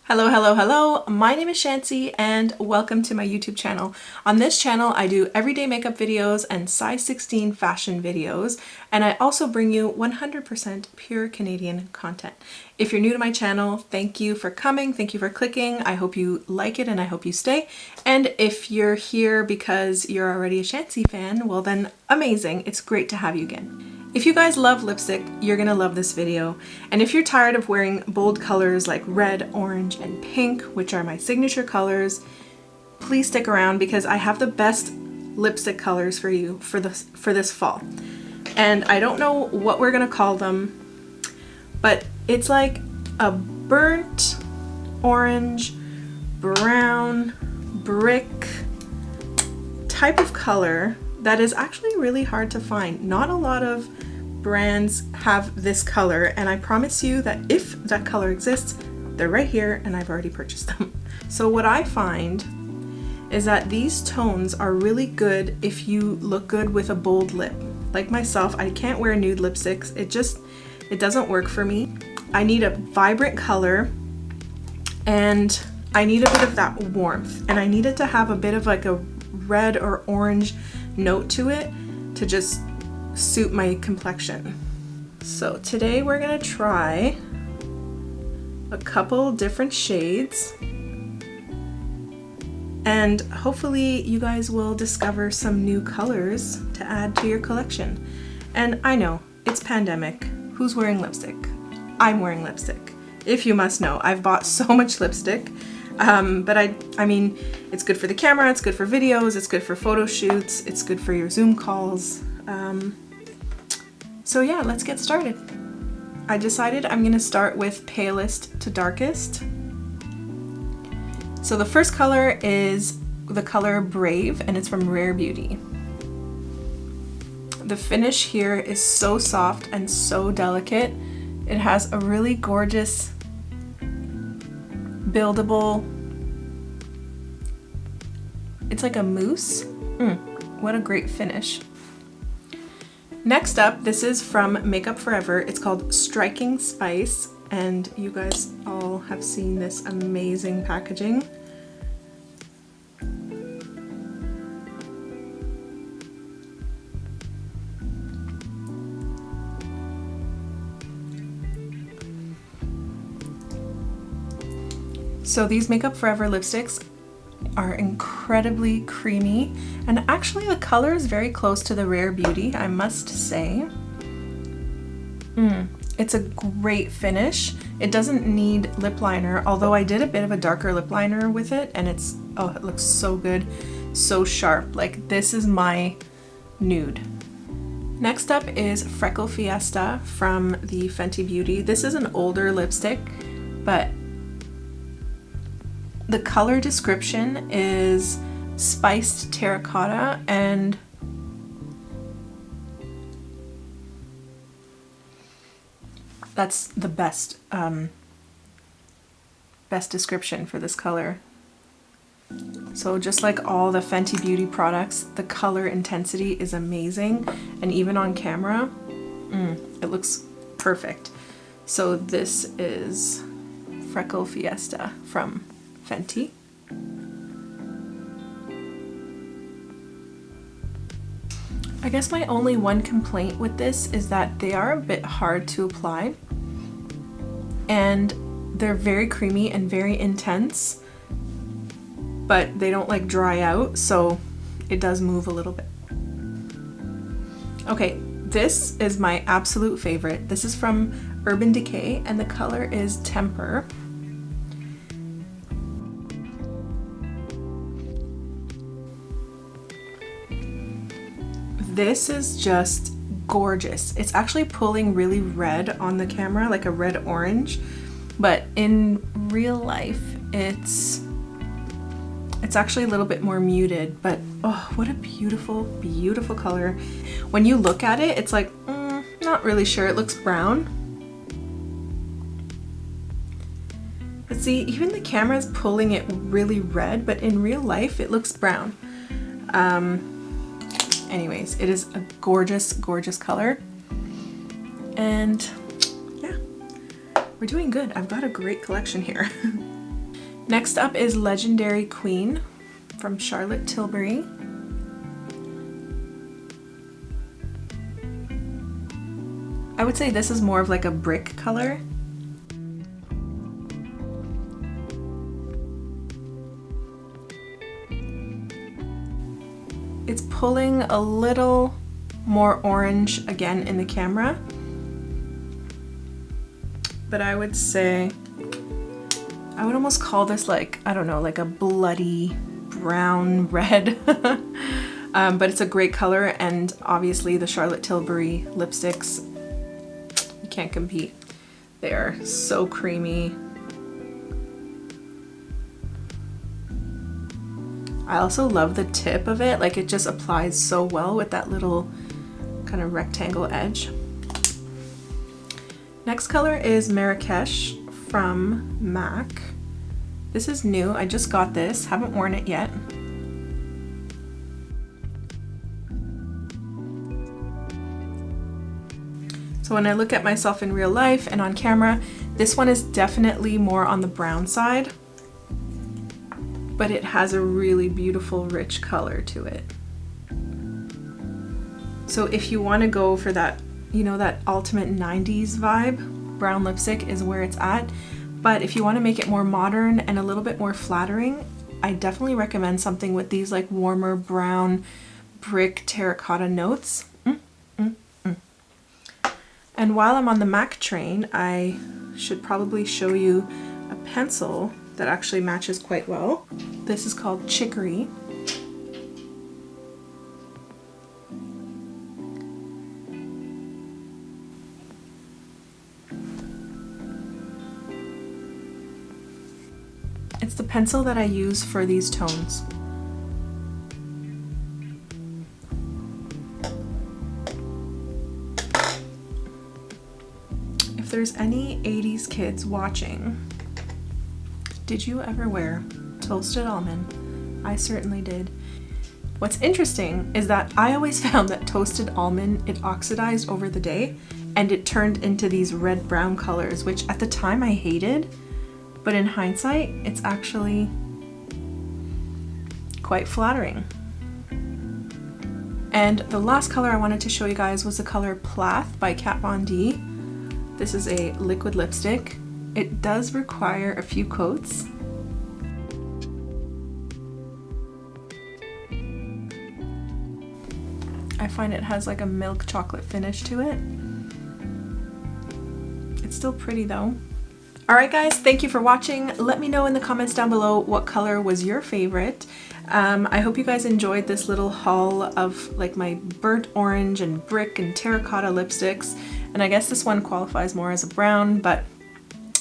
Hello, hello, hello. My name is Chantsy and welcome to my YouTube channel. On this channel, I do everyday makeup videos and size 16 fashion videos, and I also bring you 100% pure Canadian content. If you're new to my channel, thank you for coming. Thank you for clicking. I hope you like it and I hope you stay. And if you're here because you're already a Chantsy fan, well then amazing. It's great to have you again. If you guys love lipstick, you're gonna love this video. And if you're tired of wearing bold colors like red, orange, and pink, which are my signature colors, please stick around because I have the best lipstick colors for you for this fall. And I don't know what we're gonna call them, but it's like a burnt orange, brown, brick type of color that is actually really hard to find. Not a lot of brands have this color, and I promise you that if that color exists, they're right here and I've already purchased them. So what I find is that these tones are really good if you look good with a bold lip. Like myself, I can't wear nude lipsticks. It doesn't work for me. I need a vibrant color and I need a bit of that warmth, and I need it to have a bit of like a red or orange note to it to just suit my complexion. So today we're gonna try a couple different shades and hopefully you guys will discover some new colors to add to your collection. And I know, it's pandemic. Who's wearing lipstick? I'm wearing lipstick. If you must know, I've bought so much lipstick. But I mean, it's good for the camera, it's good for videos, it's good for photo shoots, it's good for your Zoom calls. So yeah, let's get started. I decided I'm gonna start with palest to darkest. So the first color is the color Brave, and it's from Rare Beauty. The finish here is so soft and so delicate. It has a really gorgeous buildable, it's like a mousse. What a great finish. Next up, this is from Makeup Forever. It's called Striking Spice, and you guys all have seen this amazing packaging. So these Makeup Forever lipsticks are incredibly creamy, and actually the color is very close to the Rare Beauty, I must say. It's a great finish. It doesn't need lip liner, although I did a bit of a darker lip liner with it, and it looks so good, so sharp. Like, this is my nude. Next up is Freckle Fiesta from the Fenty Beauty. This is an older lipstick, but the color description is spiced terracotta, and that's the best description for this color. So just like all the Fenty Beauty products, the color intensity is amazing, and even on camera, it looks perfect. So this is Freckle Fiesta from Fenty. I guess my only one complaint with this is that they are a bit hard to apply, and they're very creamy and very intense, but they don't like dry out, so it does move a little bit. Okay, this is my absolute favorite. This is from Urban Decay, and the color is Temper. This is just gorgeous. It's actually pulling really red on the camera, like a red orange, but in real life it's actually a little bit more muted, but oh, what a beautiful, beautiful color. When you look at it, it's like, not really sure, it looks brown. But see, even the camera is pulling it really red, but in real life it looks brown. Anyways, it is a gorgeous, gorgeous color. And yeah, we're doing good. I've got a great collection here. Next up is Legendary Queen from Charlotte Tilbury. I would say this is more of like a brick color. It's pulling a little more orange again in the camera, but I would say, I would almost call this like, I don't know, like a bloody brown red. But it's a great color, and obviously the Charlotte Tilbury lipsticks, you can't compete. They are so creamy. I also love the tip of it, like it just applies so well with that little kind of rectangle edge. Next color is Marrakesh from MAC. This is new, I just got this, haven't worn it yet. So when I look at myself in real life and on camera, this one is definitely more on the brown side, but it has a really beautiful rich color to it. So if you want to go for that, you know, that ultimate 90s vibe, brown lipstick is where it's at. But if you want to make it more modern and a little bit more flattering, I definitely recommend something with these like warmer brown brick terracotta notes. And while I'm on the MAC train, I should probably show you a pencil that actually matches quite well. This is called Chicory. It's the pencil that I use for these tones. If there's any 80s kids watching, did you ever wear toasted almond? I certainly did. What's interesting is that I always found that toasted almond, it oxidized over the day and it turned into these red-brown colors, which at the time I hated, but in hindsight, it's actually quite flattering. And the last color I wanted to show you guys was the color Plath by Kat Von D. This is a liquid lipstick. It does require a few coats. I find it has like a milk chocolate finish to it. It's still pretty though. Alright guys, thank you for watching. Let me know in the comments down below what color was your favorite. I hope you guys enjoyed this little haul of like my burnt orange and brick and terracotta lipsticks. And I guess this one qualifies more as a brown, but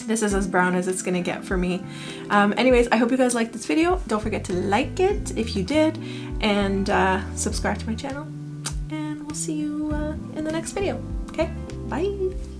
this is as brown as it's gonna get for me. Anyways, I hope you guys liked this video. Don't forget to like it if you did, and subscribe to my channel. And we'll see you in the next video. Okay, bye.